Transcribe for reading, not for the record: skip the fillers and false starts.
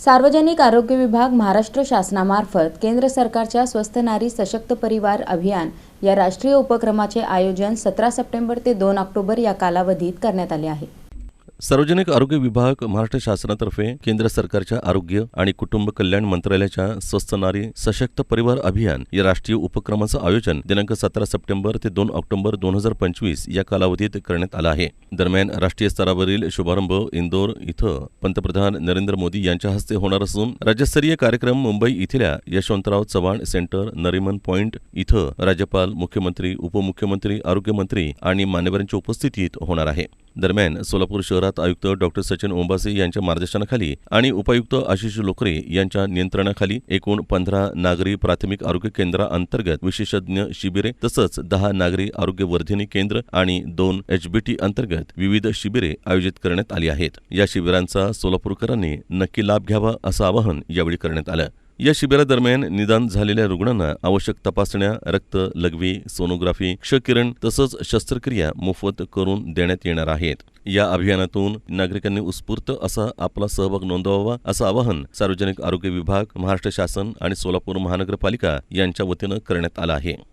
सार्वजनिक आरोग्य विभाग महाराष्ट्र शासनामार्फत केंद्र सरकारच्या स्वस्थ नारी सशक्त परिवार अभियान या राष्ट्रीय उपक्रमाचे आयोजन 17 सप्टेंबर ते 2 ऑक्टोबर या कालावधीत करण्यात आले आहे। सार्वजनिक आरोग्य विभाग महाराष्ट्र शासनातर्फे केंद्र सरकारच्या आरोग्य आणि कुटुंब कल्याण मंत्रालयाच्या स्वस्थ नारी सशक्त परिवार अभियान या राष्ट्रीय उपक्रमाचं आयोजन दिनांक 17 सप्टेंबर ते 2 ऑक्टोबर 2025 या कालावधीत करण्यात आलं आहे। दरम्यान राष्ट्रीय स्तरावरील शुभारंभ इंदोर इथं पंतप्रधान नरेंद्र मोदी यांच्या हस्ते होणार असून राज्यस्तरीय कार्यक्रम मुंबई इथल्या यशवंतराव चव्हाण सेंटर नरिमन पॉइंट इथं राज्यपाल, मुख्यमंत्री, उपमुख्यमंत्री, आरोग्यमंत्री आणि मान्यवरांच्या उपस्थितीत होणार आहे। दरम्यान सोलापूर शहरात आयुक्त डॉक्टर सचिन ओंबासे यांच्या मार्गदर्शनाखाली आणि उपायुक्त आशिष लोकरे यांच्या नियंत्रणाखाली एकूण 15 नागरी प्राथमिक आरोग्य केंद्रांतर्गत विशेषज्ञ शिबिरे तसंच 10 नागरी आरोग्य वर्धिनी केंद्र आणि 2 HBT अंतर्गत विविध शिबिरे आयोजित करण्यात आली आहेत। या शिबिरांचा सोलापूरकरांनी नक्की लाभ घ्यावा असं आवाहन यावेळी करण्यात आलं। या शिबिरादरम्यान निदान झालेल्या रुग्णांना आवश्यक तपासण्या, रक्त, लघवी, सोनोग्राफी, क्षकिरण तसंच शस्त्रक्रिया मोफत करून देण्यात येणार आहेत। या अभियानातून नागरिकांनी उत्स्फूर्त असा आपला सहभाग नोंदवावा असं आवाहन सार्वजनिक आरोग्य विभाग, महाराष्ट्र शासन आणि सोलापूर महानगरपालिका यांच्या वतीनं करण्यात आलं आहे।